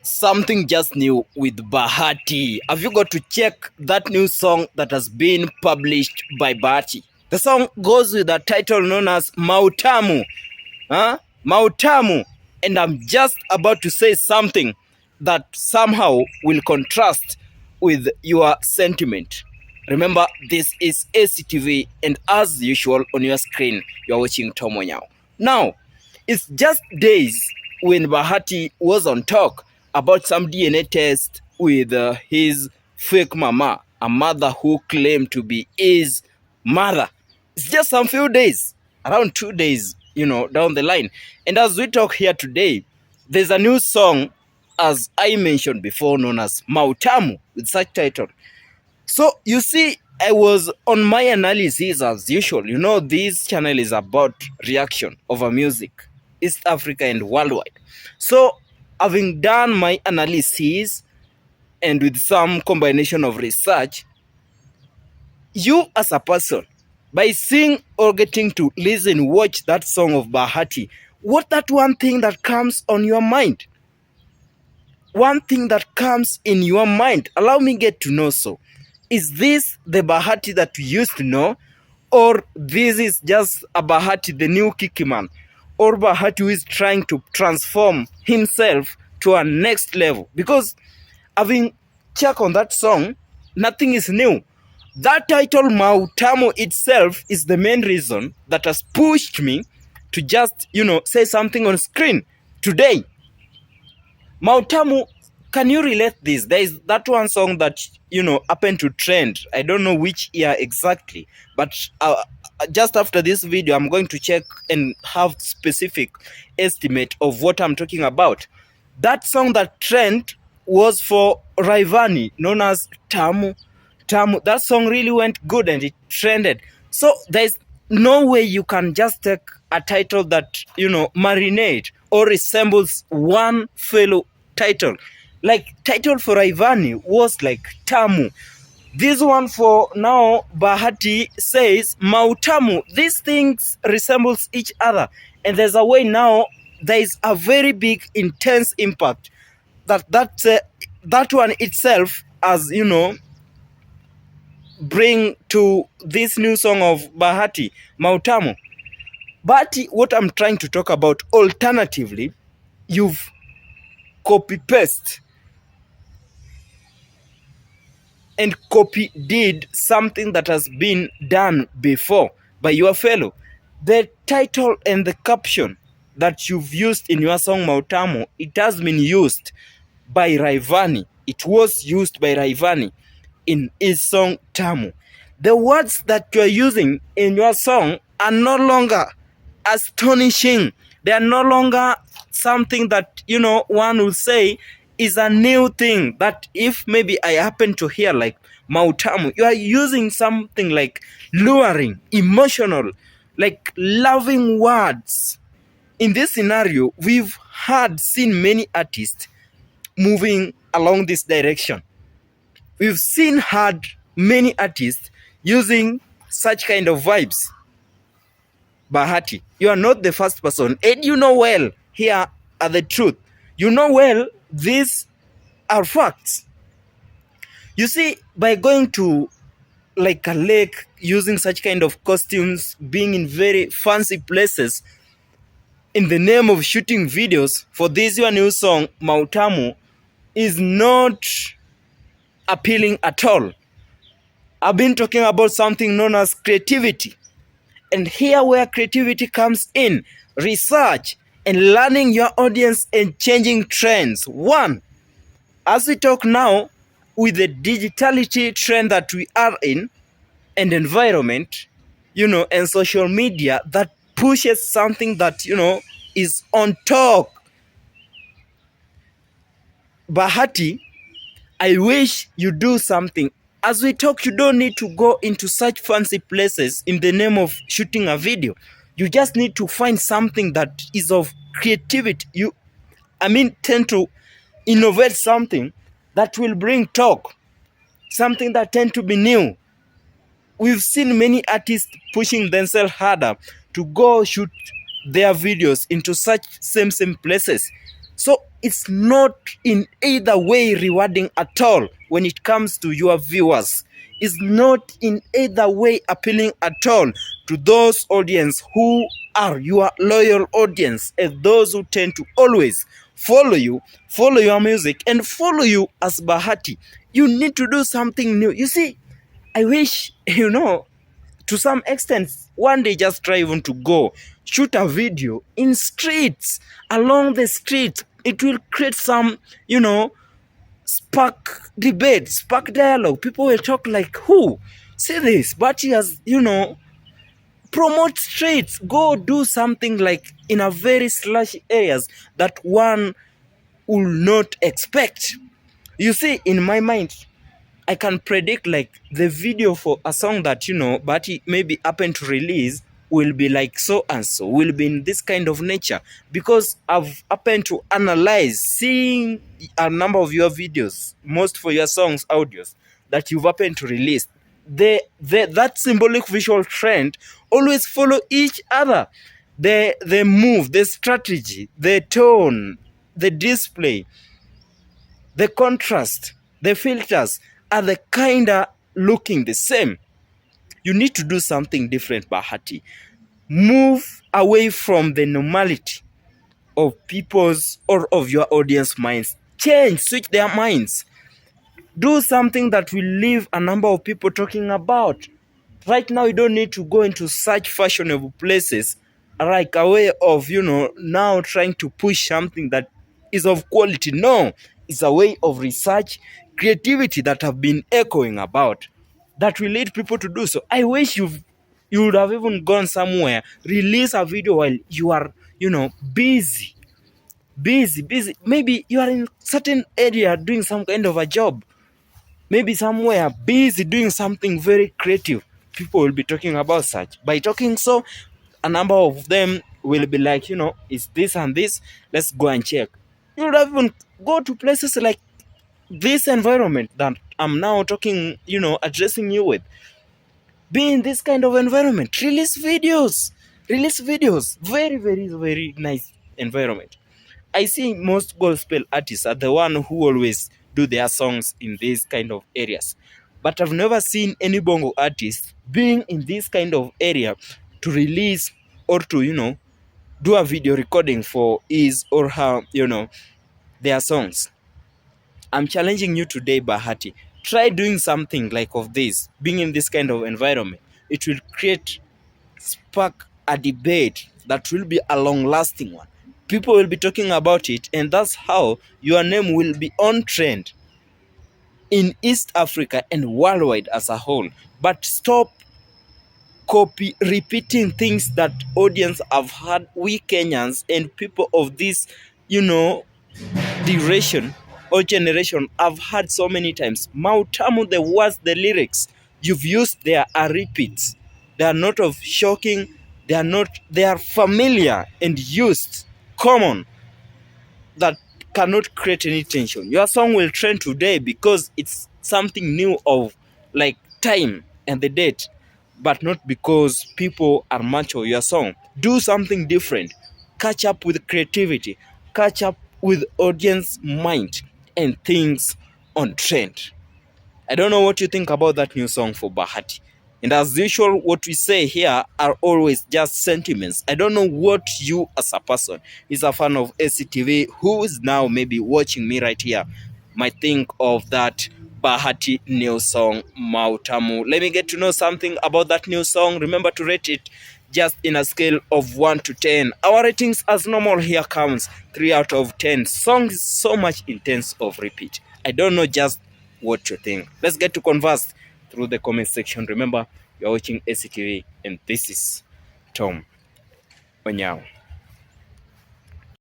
Something just new with Bahati. Have you got to check that new song that has been published by Bahati? The song goes with a title known as Matamu. Matamu. And I'm just about to say something that somehow will contrast with your sentiment. Remember, this is ACTV, and as usual on your screen, you're watching Tomo Nyao. Now, it's just days when Bahati was on talk about some DNA test with his fake mama, a mother who claimed to be his mother. It's just some few days, around 2 days, down the line. And as we talk here today, there's a new song, as I mentioned before, known as Matamu, with such title. So you see, I was on my analysis as usual. This channel is about reaction over music, East Africa and worldwide. So having done my analysis and with some combination of research, you as a person, by seeing or getting to listen, watch that song of Bahati, what that one thing that comes on your mind? One thing that comes in your mind, allow me get to know. So is this the Bahati that we used to know, or this is just a Bahati, the new Kikiman, or Bahati who is trying to transform himself to a next level? Because having checked on that song, nothing is new. That title Matamu itself is the main reason that has pushed me to just say something on screen today. Matamu, can you relate this? There is that one song that happened to trend. I don't know which year exactly, but just after this video, I'm going to check and have specific estimate of what I'm talking about. That song that trend was for Rayvanny, known as Tamu. Tamu. That song really went good and it trended. So there's no way you can just take a title that marinate or resembles one fellow title. Like title for Rayvanny was like Tamu. This one for now Bahati says Matamu. These things resembles each other, and there's a way now there is a very big intense impact that one itself, as bring to this new song of Bahati, Matamu. But what I'm trying to talk about, alternatively, you've copy paste and copy did something that has been done before by your fellow. The title and the caption that you've used in your song Matamu, it has been used by Rayvanny. It was used by Rayvanny in his song Tamu. The words that you are using in your song are no longer astonishing. They are no longer something that one will say is a new thing, that if maybe I happen to hear like Matamu, you are using something like luring, emotional, like loving words. In this scenario, we've seen many artists moving along this direction. We've heard many artists using such kind of vibes. Bahati, you are not the first person, and you know well, here are the truth. You know well, these are facts. You see, by going to like a lake, using such kind of costumes, being in very fancy places, in the name of shooting videos for this your new song, Matamu, is not appealing at all. I've been talking about something known as creativity. And here where creativity comes in, research and learning your audience and changing trends. One, as we talk now, with the digitality trend that we are in, and environment, and social media that pushes something that, is on top. Bahati, I wish you do something. As we talk, you don't need to go into such fancy places in the name of shooting a video. You just need to find something that is of creativity. Tend to innovate something that will bring talk, something that tend to be new. We've seen many artists pushing themselves harder to go shoot their videos into such same places. So it's not in either way rewarding at all when it comes to your viewers. It's not in either way appealing at all to those audience who are your loyal audience, and those who tend to always follow you, follow your music, and follow you as Bahati. You need to do something new. You see, I wish, to some extent, one day just try even to go shoot a video in streets, along the streets. It will create some, spark debate, spark dialogue. People will talk like, who? See this, but he has, promote streets. Go do something like in a very slashy areas that one will not expect. You see, in my mind, I can predict like the video for a song that, but it maybe happen to release will be like so and so, will be in this kind of nature, because I've happened to analyze, seeing a number of your videos, most for your songs, audios that you've happened to release. That symbolic visual trend always follow each other. The move, the strategy, the tone, the display, the contrast, the filters are the kinda looking the same. You need to do something different, Bahati. Move away from the normality of people's or of your audience minds. Change, switch their minds. Do something that will leave a number of people talking about. Right now, you don't need to go into such fashionable places like a way of, now trying to push something that is of quality. No, it's a way of research, creativity that have been echoing about that will lead people to do so. I wish you would have even gone somewhere, release a video while you are, busy. Maybe you are in certain area doing some kind of a job, maybe somewhere busy doing something very creative. People will be talking about such. By talking so, a number of them will be like, it's this and this, let's go and check. You would even go to places like this environment that I'm now talking, addressing you with. Be in this kind of environment, release videos. Very, very, very nice environment. I see most gospel artists are the one who always do their songs in these kind of areas. But I've never seen any bongo artist being in this kind of area to release or to, do a video recording for his or her, their songs. I'm challenging you today, Bahati. Try doing something like of this, being in this kind of environment. It will spark a debate that will be a long-lasting one. People will be talking about it, and that's how your name will be on trend in East Africa and worldwide as a whole. But stop repeating things that audience have heard. We Kenyans and people of this, duration or generation have heard so many times. Matamu, the words, the lyrics you've used there are repeats. They are not of shocking. They are familiar and used, common, that cannot create any tension. Your song will trend today because it's something new of like time and the date, but not because people are much of your song. Do something different. Catch up with creativity. Catch up with audience mind and things on trend. I don't know what you think about that new song for Bahati. And as usual, what we say here are always just sentiments. I don't know what you as a person is a fan of SCTV who is now maybe watching me right here might think of that Bahati new song, Matamu. Let me get to know something about that new song. Remember to rate it just in a scale of 1 to 10. Our ratings as normal here comes 3 out of 10. Song is so much intense of repeat. I don't know just what you think. Let's get to converse through the comment section. Remember, you're watching SCTV and this is Tom Onyao.